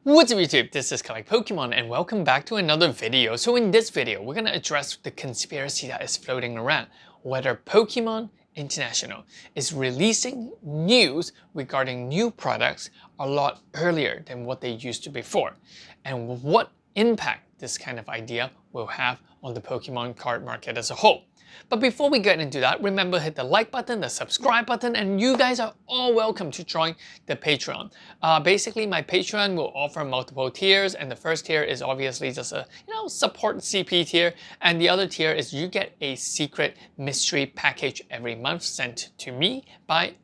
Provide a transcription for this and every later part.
What's up YouTube, this is Collect Pokemon and welcome back to another video. So in this video, we're going to address the conspiracy that is floating around, whether Pokemon International is releasing news regarding new products a lot earlier than what they used to before, and what impact this kind of idea will have on the Pokemon card market as a whole. But before we get into that, remember hit the like button, the subscribe button, and you guys are all welcome to join the Patreon. Basically, my Patreon will offer multiple tiers, and the first tier is obviously just a support CP tier, and the other tier is you get a secret mystery package every month sent to me by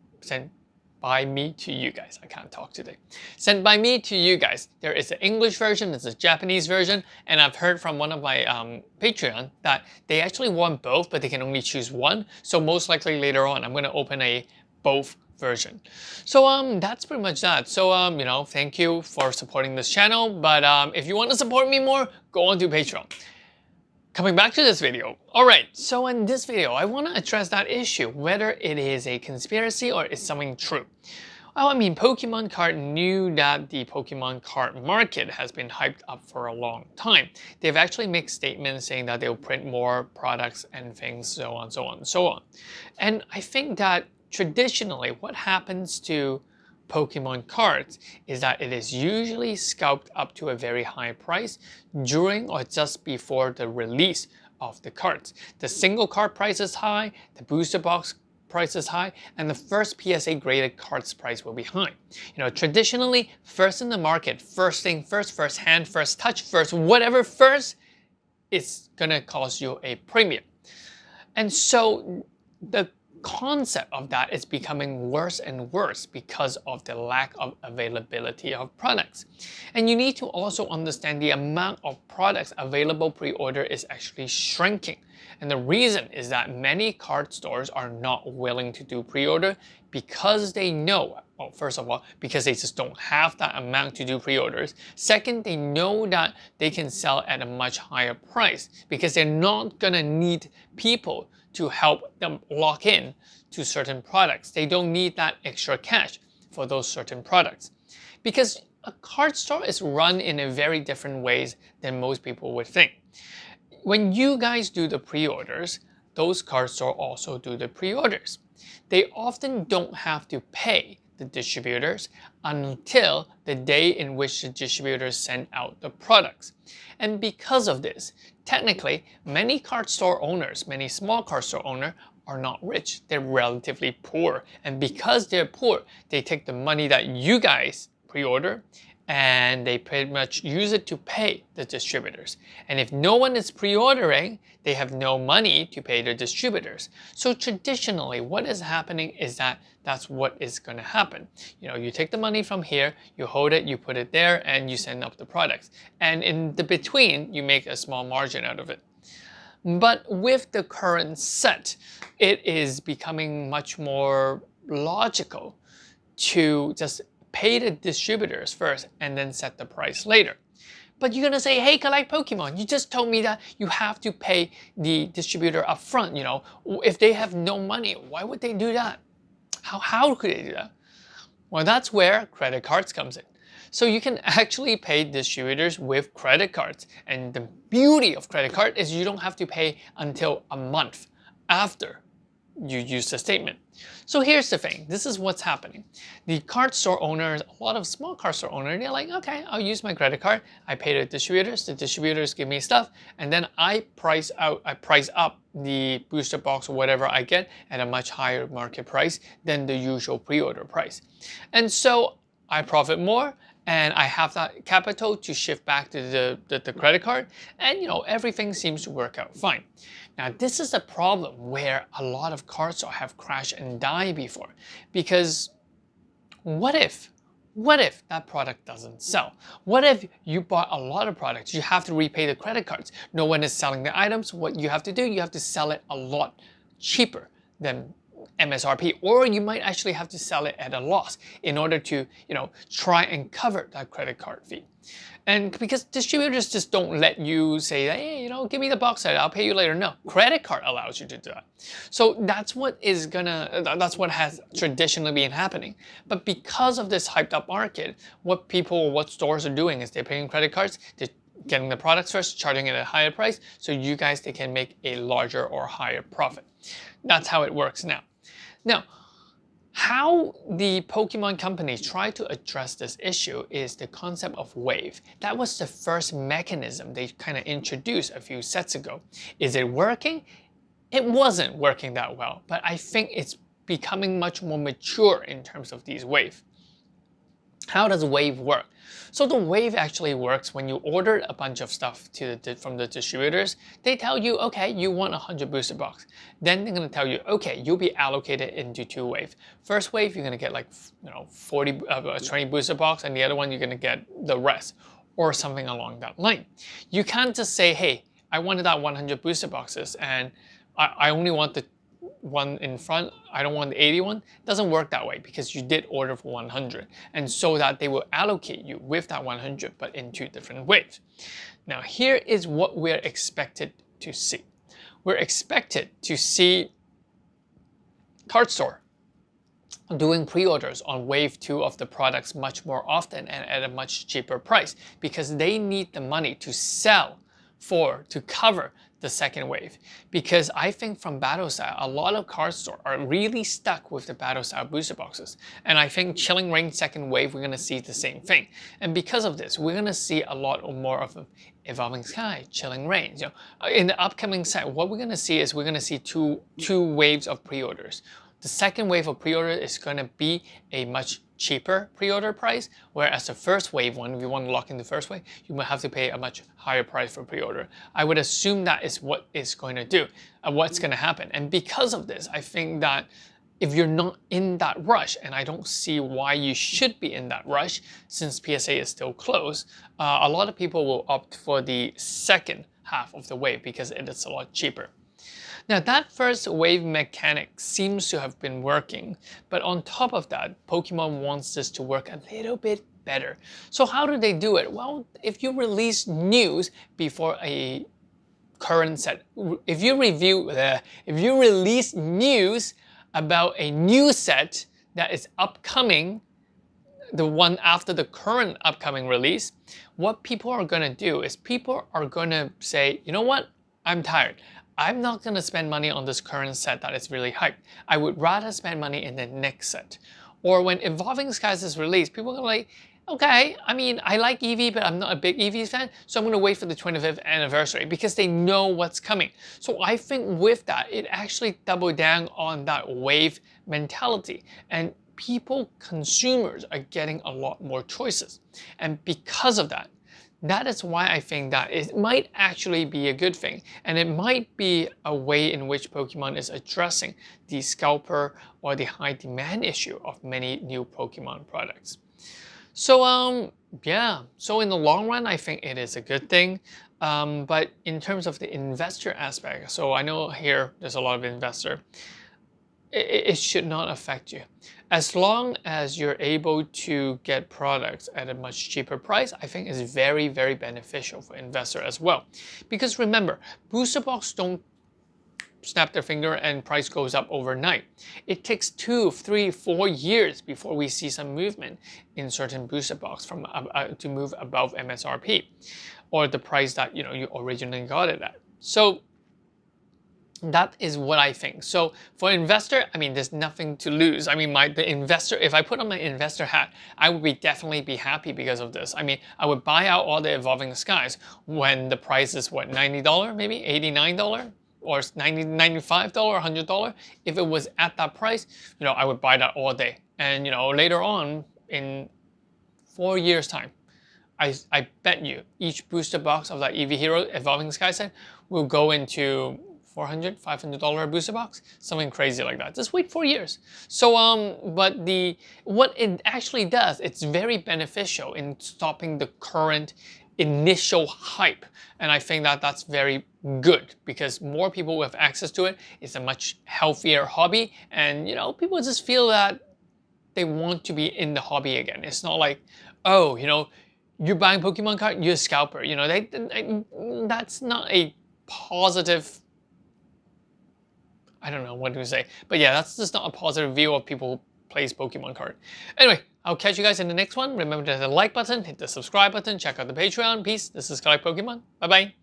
me to you guys. I can't talk today. Sent by me to you guys. There is an English version, there's a Japanese version, and I've heard from one of my Patreon that they actually want both, but they can only choose one. So most likely later on, I'm going to open a both version. So that's pretty much that. So thank you for supporting this channel, but if you want to support me more, go on to Patreon. Coming back to this video. Alright, so in this video, I want to address that issue, whether it is a conspiracy or is something true. Well, I mean, Pokemon card knew that the Pokemon card market has been hyped up for a long time. They've actually made statements saying that they'll print more products and things, so on, so on, so on. And I think that traditionally, what happens to Pokemon cards is that it is usually scalped up to a very high price during or just before the release of the cards. The single card price is high, the booster box price is high, and the first PSA graded cards price will be high. Traditionally, first in the market, first thing first, first hand, first touch, first whatever first, it's gonna cost you a premium. And so the concept of that is becoming worse and worse because of the lack of availability of products. And you need to also understand the amount of products available pre-order is actually shrinking. And the reason is that many card stores are not willing to do pre-order because they know, well, first of all, because they just don't have that amount to do pre-orders. Second, they know that they can sell at a much higher price because they're not gonna need people to help them lock in to certain products. They don't need that extra cash for those certain products. Because a card store is run in a very different ways than most people would think. When you guys do the pre-orders, those card stores also do the pre-orders. They often don't have to pay the distributors until the day in which the distributors send out the products. And because of this, technically, many card store owners, many small card store owners are not rich. They're relatively poor. And because they're poor, they take the money that you guys pre-order and they pretty much use it to pay the distributors. And if no one is pre-ordering, they have no money to pay the distributors. So traditionally, what is happening is that that's what is going to happen. You take the money from here, you hold it, you put it there, and you send up the products. And in the between, you make a small margin out of it. But with the current set, it is becoming much more logical to just pay the distributors first and then set the price later. But you're gonna say, hey, Collect Pokemon, you just told me that you have to pay the distributor up front. If they have no money, why would they do that? How could they do that? Well, that's where credit cards comes in. So you can actually pay distributors with credit cards. And the beauty of credit card is you don't have to pay until a month after you use the statement. So here's the thing, this is what's happening. The card store owners, a lot of small card store owners, they're like, okay, I'll use my credit card, I pay the distributors give me stuff, and then I price up the booster box or whatever I get at a much higher market price than the usual pre-order price. And so I profit more, and I have that capital to shift back to the credit card, and everything seems to work out fine. Now this is a problem where a lot of card stores have crashed and died before, because what if that product doesn't sell? What if you bought a lot of products, you have to repay the credit cards, no one is selling the items, what you have to do, you have to sell it a lot cheaper than MSRP, or you might actually have to sell it at a loss in order to, try and cover that credit card fee. And because distributors just don't let you say, hey, give me the box set, I'll pay you later. No, credit card allows you to do that. So that's what has traditionally been happening. But because of this hyped up market, what stores are doing is they're paying credit cards, they're getting the products first, charging it at a higher price, so they can make a larger or higher profit. That's how it works now. Now, how the Pokemon companies try to address this issue is the concept of wave. That was the first mechanism they kind of introduced a few sets ago. Is it working? It wasn't working that well, but I think it's becoming much more mature in terms of these waves. How does wave work? So the wave actually works when you order a bunch of stuff from the distributors. They tell you, okay, you want 100 booster box. Then they're going to tell you, okay, you'll be allocated into 2 waves. First wave, you're going to get like 20 booster box, and the other one you're going to get the rest, or something along that line. You can't just say, hey, I wanted that 100 booster boxes, and I only want the one in front, I don't want the 81. It doesn't work that way because you did order for 100, and so that they will allocate you with that 100 but in 2 different waves. Now here is what we're expected to see. We're expected to see Card Store doing pre-orders on wave 2 of the products much more often and at a much cheaper price, because they need the money to to cover the second wave. Because I think from Battle Style, a lot of Card Store are really stuck with the Battle Style booster boxes. And I think Chilling Reign second wave, we're going to see the same thing. And because of this, we're going to see a lot more of Evolving Sky, Chilling Reign. In the upcoming set, what we're going to see is we're going to see two waves of pre-orders. The second wave of pre-order is going to be a much cheaper pre-order price, whereas the first wave one, if you want to lock in the first wave, you might have to pay a much higher price for pre-order. I would assume that is what is going to do, what's going to happen. And because of this, I think that if you're not in that rush, and I don't see why you should be in that rush since PSA is still closed, a lot of people will opt for the second half of the wave because it is a lot cheaper. Now that first wave mechanic seems to have been working, but on top of that, Pokemon wants this to work a little bit better. So how do they do it? Well, if you release news before a current set, if you release news about a new set that is upcoming, the one after the current upcoming release, what people are going to do is people are going to say, you know what, I'm tired. I'm not going to spend money on this current set that is really hyped. I would rather spend money in the next set. Or when Evolving Skies is released, people are like, okay, I mean, I like Eevee, but I'm not a big Eevee fan, so I'm going to wait for the 25th anniversary because they know what's coming. So I think with that, it actually doubled down on that wave mentality. And consumers are getting a lot more choices. And because of that, that is why I think that it might actually be a good thing, and it might be a way in which Pokemon is addressing the scalper or the high demand issue of many new Pokemon products. So yeah, so in the long run, I think it is a good thing. But in terms of the investor aspect, so I know here there's a lot of investor, it should not affect you. As long as you're able to get products at a much cheaper price, I think is very, very beneficial for investor as well. Because remember, booster box don't snap their finger and price goes up overnight. It takes 2, 3, 4 years before we see some movement in certain booster box to move above MSRP or the price that you originally got it at. So that is what I think. So for investor, I mean, there's nothing to lose. I mean, the investor, if I put on my investor hat, I would definitely be happy because of this. I mean, I would buy out all the Evolving Skies when the price is what, $90 maybe, $89 or $90, $95, $100. If it was at that price, I would buy that all day. And later on in 4 years time, I bet you each booster box of that Eevee Hero Evolving Sky set will go into $400, $500 booster box, something crazy like that. Just wait 4 years. So, but what it actually does, it's very beneficial in stopping the current initial hype. And I think that that's very good because more people with access to it, it's a much healthier hobby. And, you know, people just feel that they want to be in the hobby again. It's not like, oh, you know, you're buying Pokemon card, you're a scalper. You know, that's not a positive, I don't know what to say. But yeah, that's just not a positive view of people who plays Pokemon card. Anyway, I'll catch you guys in the next one. Remember to hit the like button, hit the subscribe button, check out the Patreon. Peace. This is Collect Pokemon. Bye-bye.